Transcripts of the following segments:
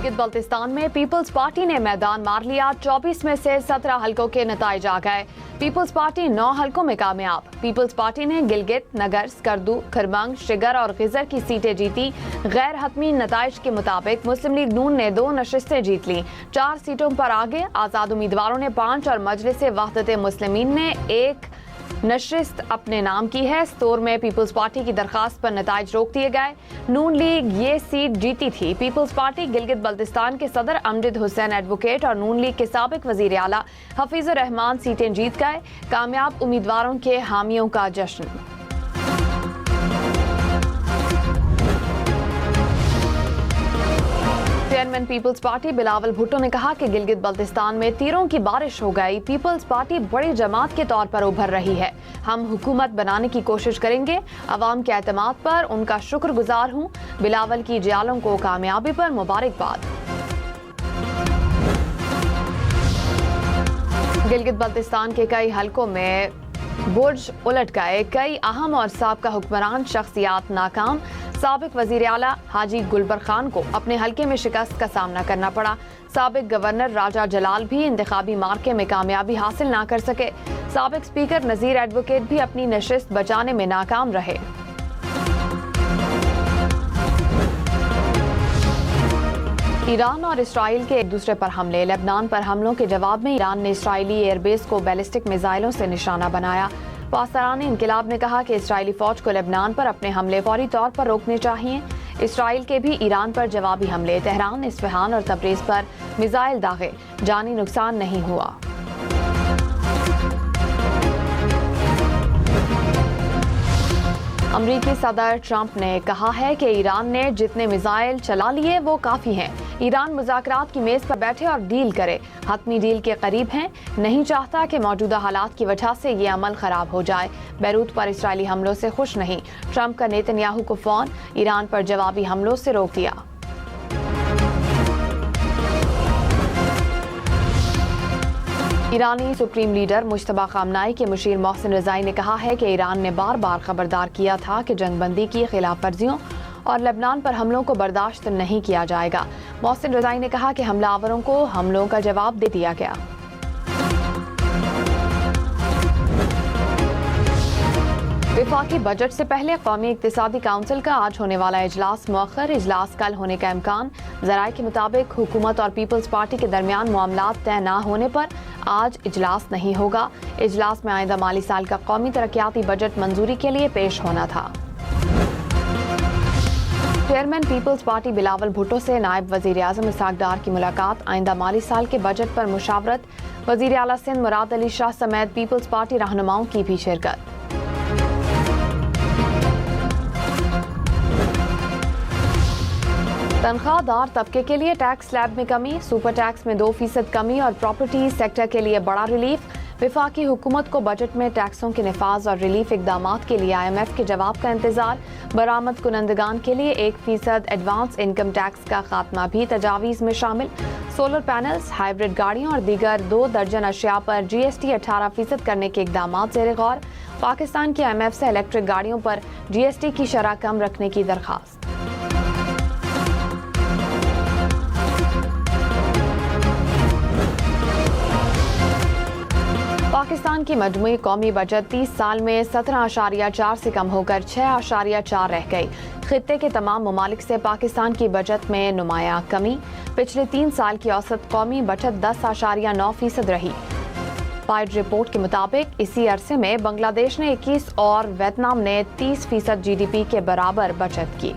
गिलगित बल्तिस्तान में peoples party ने मैदान मार लिया। 24 में से 17 हलकों के नतीजे आ गए। पीपल्स पार्टी 9 हलकों में कामयाब। पीपल्स पार्टी ने गिलगित, नगर, स्कर्दू, खरमंग, शिगर और खिजर की सीटें जीती। गैर हतमी नताइज के मुताबिक मुस्लिम लीग नून ने 2 नशिस्तें जीत ली। 4 सीटों पर आगे आज़ाद उम्मीदवारों ने 5 और मजलिस वहदत मुस्लिमीन ने 1 नशिस्त अपने नाम की है। स्तोर में पीपल्स पार्टी की दरखास्त पर नताइज रोक दिए गए। नून लीग ये सीट जीती थी। पीपल्स पार्टी गिलगित बल्तिस्तान के सदर अमजद हुसैन एडवोकेट और नून लीग के साबिक वजीर आला हफीजुर रहमान सीटें जीत गए। कामयाब उम्मीदवारों के हामियों का जश्न। चेयरमैन पीपल्स पार्टी बिलावल भुट्टो ने कहा कि गिलगित बल्तिस्तान में तीरों की बारिश हो गई। पीपल्स पार्टी बड़ी जमात के तौर पर उभर रही है। हम हुकूमत बनाने की कोशिश करेंगे। अवाम के एतमाद पर उनका शुक्रगुजार हूँ। बिलावल की जियालों को कामयाबी पर मुबारकबाद। गिलगित बल्तिस्तान के कई हलकों में बुर्ज उलट गए। कई अहम और साबका हुक्मरान शख्सियात नाकाम। साबिक वजीर आला हाजी गुलबर खान को अपने हलके में शिकस्त का सामना करना पड़ा। साबिक गवर्नर राजा जलाल भी इंतखाबी मार्के में कामयाबी हासिल ना कर सके। साबिक स्पीकर नजीर एडवोकेट भी अपनी नशिस्त बचाने में नाकाम रहे। ईरान और इसराइल के एक दूसरे पर हमले। लेबनान पर हमलों के जवाब में ईरान ने इसराइली एयरबेस को बैलिस्टिक मिसाइलों से निशाना बनाया। पासदारान इनकिलाब ने कहा कि इसराइली फौज को लेबनान पर अपने हमले फौरी तौर पर रोकने चाहिए। इसराइल के भी ईरान पर जवाबी हमले। तेहरान, इस्फहान और तबरेज पर मिसाइल दागे। जानी नुकसान नहीं हुआ। अमरीकी सदर ट्रंप ने कहा है कि ईरान ने जितने मिसाइल चला लिए वो काफ़ी हैं। ईरान मुज़ाकरात की मेज़ पर बैठे और डील करे। हतमी डील के करीब हैं। नहीं चाहता कि मौजूदा हालात की वजह से ये अमल ख़राब हो जाए। बैरूत पर इसराइली हमलों से खुश नहीं। ट्रंप का नेतन्याहू को फ़ोन। ईरान पर जवाबी हमलों से रोक दिया। ईरानी सुप्रीम लीडर मुश्तबा खामनाई के मुशीर मोहसिन रज़ाई ने कहा है कि ईरान ने बार बार खबरदार किया था कि जंगबंदी की खिलाफ वर्जियों और लेबनान पर हमलों को बर्दाश्त नहीं किया जाएगा। मोहसिन रज़ाई ने कहा कि हमलावरों को हमलों का जवाब दे दिया गया। विफाकी बजट से पहले कौमी इक्तिसादी काउंसिल का आज होने वाला इजलास मौखर। इजलास कल होने का इम्कान। ज़राए के मुताबिक हुकूमत और पीपल्स पार्टी के दरमियान मामलात तय न होने पर आज इजलास नहीं होगा। इजलास में आइंदा माली साल का कौमी तरक्याती बजट मंजूरी के लिए पेश होना था। चेयरमैन पीपल्स पार्टी बिलावल भुट्टो से नायब वजीर आज़म इसहाक डार की मुलाकात। आइंदा माली साल के बजट पर मुशावरत। वजीर आला सिंध मुराद अली शाह समेत पीपल्स पार्टी रहनुमाओं की भी शिरकत। तनख्वाहदार तबके के लिए टैक्स स्लैब में कमी। सुपर टैक्स में 2% कमी और प्रॉपर्टी सेक्टर के लिए बड़ा रिलीफ। विफाकी हुकूमत को बजट में टैक्सों के निफाज और रिलीफ इकदामात के लिए IMF के जवाब का इंतजार। बरामद कुनंदगान के लिए 1% एडवांस इनकम टैक्स का खात्मा भी तजावीज़ में शामिल। सोलर पैनल्स, हाइब्रिड गाड़ियों और दीगर 2 दर्जन अशिया पर GST 18% करने के इकदामात ज़ेर गौर। पाकिस्तान की IMF से इलेक्ट्रिक गाड़ियों पर GST की शरह कम रखने की दरख्वास्त। पाकिस्तान की मजमूई कौमी बजट 30 साल में 17.4 से कम होकर 6.4 रह गई। खित्ते के तमाम ममालिक से पाकिस्तान की बजट में नुमाया कमी। पिछले 3 साल की औसत कौमी बचत 10.9% रही। पाइड रिपोर्ट के मुताबिक इसी अरसे में बांग्लादेश ने 21 और वियतनाम ने 30% GDP के बराबर बचत की।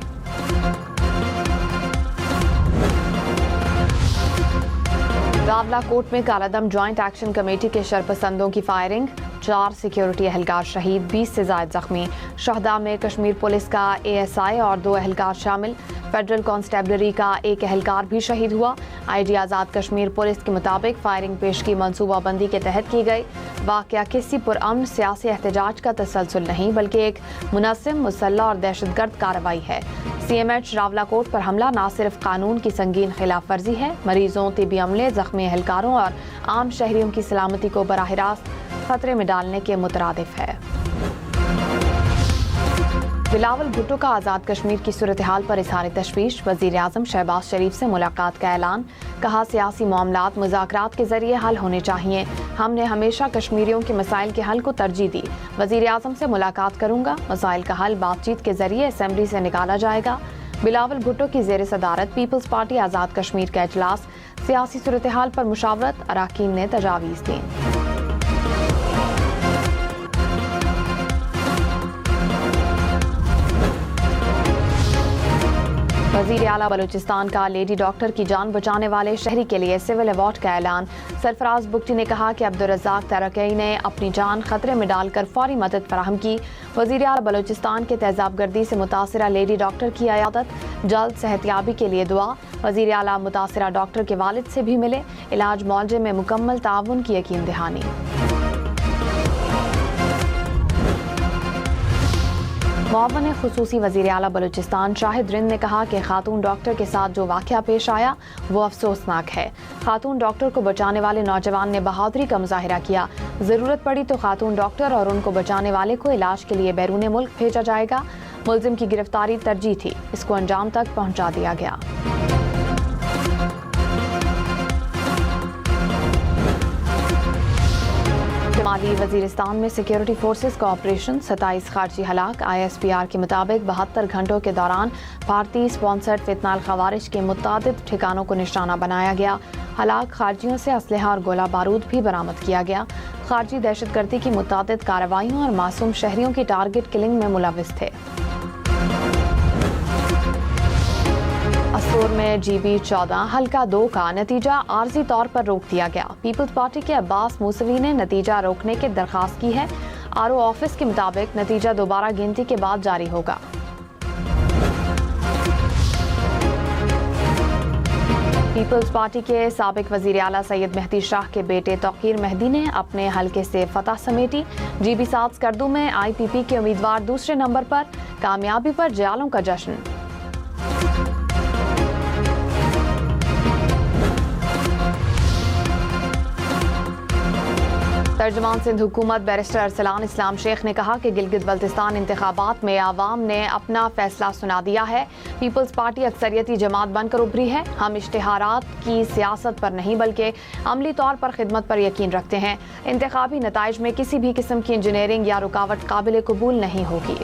रावलाकोट में कालादम ज्वाइंट एक्शन कमेटी के शरपसंदों की फायरिंग। 4 सिक्योरिटी एहलकार शहीद, 20 से ज्यादा जख्मी। शहदा में कश्मीर पुलिस का ASI और 2 एहलकार शामिल। फेडरल कांस्टेबलरी का 1 एहलकार भी शहीद हुआ। IG आज़ाद कश्मीर पुलिस के मुताबिक फायरिंग पेशगी मनसूबाबंदी के तहत की गई। वाक़या किसी पुरअमन सियासी एहतजाज का तसलसल नहीं बल्कि एक मुनज़्ज़म, मुसल्लह और दहशतगर्द कार्रवाई है। CMH रावलाकोट पर हमला न सिर्फ कानून की संगीन खिलाफ वर्जी है, मरीजों, तिबी अमले, जख्मी एहलकारों और आम शहरियों की सलामती को बराह रास्त खतरे में डालने के मुतरादिफ है। بلاول بھٹو کا آزاد کشمیر کی صورتحال پر اظہار تشویش، وزیر اعظم شہباز شریف سے ملاقات کا اعلان، کہا سیاسی معاملات مذاکرات کے ذریعے حل ہونے چاہیے، ہم نے ہمیشہ کشمیریوں کے مسائل کے حل کو ترجیح دی، وزیر اعظم سے ملاقات کروں گا، مسائل کا حل بات چیت کے ذریعے اسمبلی سے نکالا جائے گا۔ بلاول بھٹو کی زیر صدارت پیپلز پارٹی آزاد کشمیر کا اجلاس، سیاسی صورتحال پر مشاورت، اراکین نے تجاویز دیں۔ وزیر اعلیٰ بلوچستان کا لیڈی ڈاکٹر کی جان بچانے والے شہری کے لیے سول ایوارڈ کا اعلان، سرفراز بگٹی نے کہا کہ عبدالرزاق ترکی نے اپنی جان خطرے میں ڈال کر فوری مدد فراہم کی۔ وزیر اعلیٰ بلوچستان کے تیزاب گردی سے متاثرہ لیڈی ڈاکٹر کی عیادت، جلد صحتیابی کے لیے دعا۔ وزیر اعلیٰ متاثرہ ڈاکٹر کے والد سے بھی ملے، علاج معالجے میں مکمل تعاون کی یقین دہانی۔ معاون خصوصی وزیر اعلیٰ بلوچستان شاہد رند نے کہا کہ خاتون ڈاکٹر کے ساتھ جو واقعہ پیش آیا وہ افسوسناک ہے۔ خاتون ڈاکٹر کو بچانے والے نوجوان نے بہادری کا مظاہرہ کیا، ضرورت پڑی تو خاتون ڈاکٹر اور ان کو بچانے والے کو علاج کے لیے بیرون ملک بھیجا جائے گا۔ ملزم کی گرفتاری ترجیح تھی، اس کو انجام تک پہنچا دیا گیا۔ شمالی وزیرستان میں سیکیورٹی فورسز کا آپریشن، 27 خارجی ہلاک۔ ISPR کے مطابق 72 گھنٹوں کے دوران بھارتی اسپانسرڈ فتنہ الخوارج کے متعدد ٹھکانوں کو نشانہ بنایا گیا۔ ہلاک خارجیوں سے اسلحہ اور گولہ بارود بھی برآمد کیا گیا۔ خارجی دہشت گردی کی متعدد کارروائیوں اور معصوم شہریوں کی ٹارگٹ کلنگ میں ملوث تھے۔ اسور میں GB-14 حلقہ 2 کا نتیجہ عارضی طور پر روک دیا گیا۔ پیپلز پارٹی کے عباس موسوی نے نتیجہ روکنے کی درخواست کی ہے۔ RO آفس کے مطابق نتیجہ دوبارہ گنتی کے بعد جاری ہوگا۔ پیپلز پارٹی کے سابق وزیر اعلیٰ سید مہدی شاہ کے بیٹے توقیر مہدی نے اپنے حلقے سے فتح سمیٹی۔ GB-7 اسکردو میں IPP کے امیدوار دوسرے نمبر پر، کامیابی پر جیالوں کا جشن۔ ترجمان سندھ حکومت بیرسٹر ارسلان اسلام شیخ نے کہا کہ گلگت بلتستان انتخابات میں عوام نے اپنا فیصلہ سنا دیا ہے۔ پیپلز پارٹی اکثریتی جماعت بن کر ابھری ہے۔ ہم اشتہارات کی سیاست پر نہیں بلکہ عملی طور پر خدمت پر یقین رکھتے ہیں۔ انتخابی نتائج میں کسی بھی قسم کی انجینئرنگ یا رکاوٹ قابل قبول نہیں ہوگی۔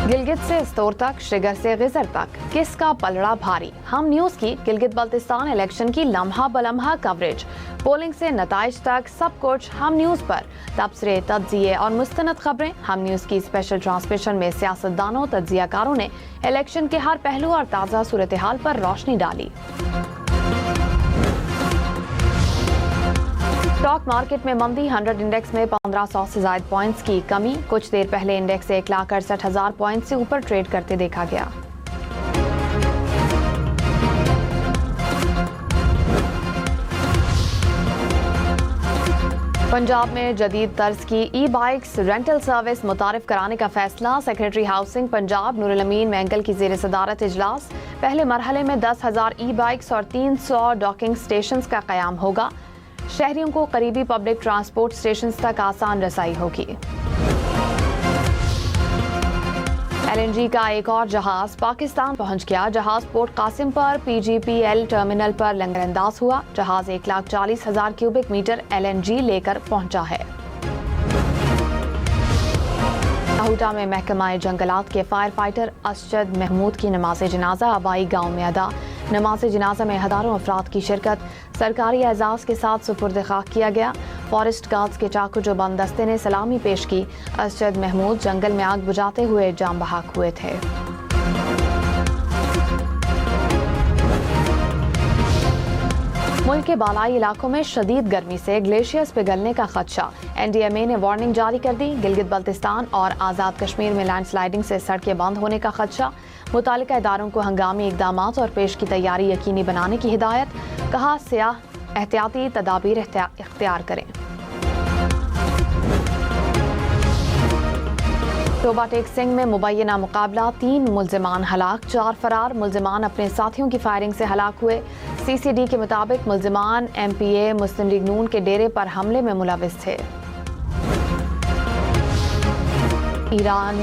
گلگت سے استور تک، شگر سے غزر تک، کس کا پلڑا بھاری؟ ہم نیوز کی گلگت بلتستان الیکشن کی لمحہ بلمحہ کوریج، پولنگ سے نتائج تک، سب کچھ ہم نیوز پر۔ تبصرے، تجزیے اور مستند خبریں۔ ہم نیوز کی اسپیشل ٹرانسمیشن میں سیاستدانوں، تجزیہ کاروں نے الیکشن کے ہر پہلو اور تازہ صورتحال پر روشنی ڈالی۔ اسٹاک مارکیٹ میں مندی، 100 انڈیکس میں 1500 سے زائد پوائنٹس کی کمی۔ کچھ دیر پہلے انڈیکس 1,68,000 پوائنٹ سے اوپر ٹریڈ کرتے دیکھا گیا۔ پنجاب میں جدید طرز کی ای بائکس رینٹل سروس متعارف کرانے کا فیصلہ، سیکریٹری ہاؤسنگ پنجاب نور الامین مینگل کی زیر صدارت اجلاس۔ پہلے مرحلے میں 10,000 ای بائکس اور 300 ڈاکنگ سٹیشنز کا قیام ہوگا۔ شہریوں کو قریبی پبلک ٹرانسپورٹ سٹیشنز تک آسان رسائی ہوگی۔ LNG کا ایک اور جہاز پاکستان پہنچ گیا۔ جہاز پورٹ قاسم پر PGPL ٹرمینل پر لنگر انداز ہوا۔ جہاز 1,40,000 کیوبک میٹر LNG لے کر پہنچا ہے۔ لاہوٹا میں محکمہ جنگلات کے فائر فائٹر اسجد محمود کی نماز جنازہ آبائی گاؤں میں ادا۔ نماز جنازہ میں ہزاروں افراد کی شرکت، سرکاری اعزاز کے ساتھ سپرد خاک کیا گیا۔ فارسٹ گارڈز کے چاقو جو بند دستے نے سلامی پیش کی۔ اسجد محمود جنگل میں آگ بجھاتے ہوئے جاں بحق ہوئے تھے۔ ملک کے بالائی علاقوں میں شدید گرمی سے گلیشیئرز پگھلنے کا خدشہ، NDMA نے وارننگ جاری کر دی۔ گلگت بلتستان اور آزاد کشمیر میں لینڈ سلائیڈنگ سے سڑکیں بند ہونے کا خدشہ، متعلقہ اداروں کو ہنگامی اقدامات اور پیش کی تیاری یقینی بنانے کی ہدایت، کہا سیاح احتیاطی تدابیر اختیار کریں۔ ٹوبا ٹیک سنگھ میں مبینہ مقابلہ، 3 ملزمان ہلاک، 4 فرار۔ ملزمان اپنے ساتھیوں کی فائرنگ سے ہلاک ہوئے۔ CCD کے مطابق ملزمان MPA مسلم لیگ نون کے ڈیرے پر حملے میں ملوث تھے۔ ईरान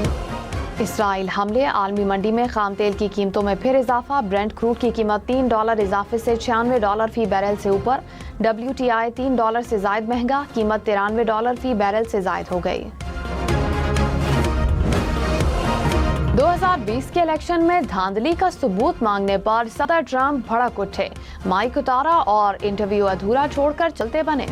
इसराइल हमले, आलमी मंडी में खाम तेल की कीमतों में फिर इजाफा। ब्रेंट क्रूड की कीमत $3 इजाफे से $96 फी बैरल से ऊपर। WTI $3 से जायद महंगा, कीमत $93 फी बैरल से जायद हो गई। 2020 के इलेक्शन में धांधली का सबूत मांगने पर सदर ट्रंप भड़क उठे, माइक उतारा और इंटरव्यू अधूरा छोड़कर चलते बने।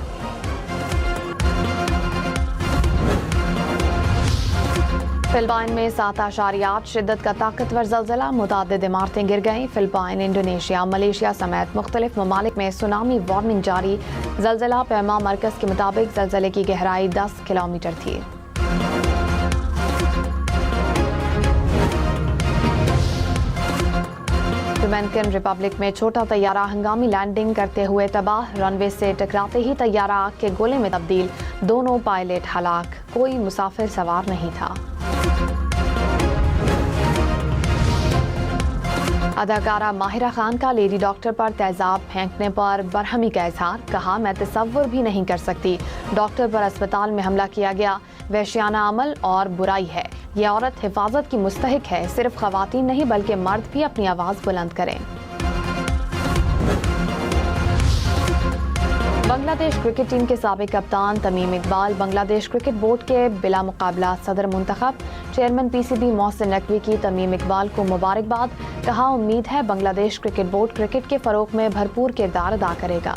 फिलिपाइन में 7.8 शिद्दत का ताकतवर ज़लज़ला, मुतअद्दिद इमारतें गिर गईं। फिलिपाइन, इंडोनेशिया, मलेशिया समेत मुख्तलिफ ममालिक में सुनामी वार्निंग जारी। ज़लज़ला पैमा मरकज़ के मुताबिक ज़लज़ले की गहराई 10 किलोमीटर थी। डोमिनिकन रिपब्लिक में छोटा तैयारा हंगामी लैंडिंग करते हुए तबाह, रनवे से टकराते ही तैयारा आग के गोले में तब्दील, दोनों पायलट हलाक, कोई मुसाफिर सवार नहीं था। अदाकारा माहिरा खान का लेडी डॉक्टर पर तेजाब फेंकने पर बरहमी का इजहार, कहा मैं तसव्वुर भी नहीं कर सकती डॉक्टर पर अस्पताल में हमला किया गया, वहशियाना अमल और बुराई है, यह औरत हिफाजत की मुस्तहिक है, सिर्फ खवातीन नहीं बल्कि मर्द भी अपनी आवाज़ बुलंद करें। बांग्लादेश क्रिकेट टीम के साबिक कप्तान तमीम इकबाल बांग्लादेश क्रिकेट बोर्ड के बिला मुकाबला सदर मुंतखब। चेयरमैन PCB मोहसिन नकवी की तमीम इकबाल को मुबारकबाद, कहा उम्मीद है बांग्लादेश क्रिकेट बोर्ड क्रिकेट के फरोग में भरपूर किरदार अदा करेगा।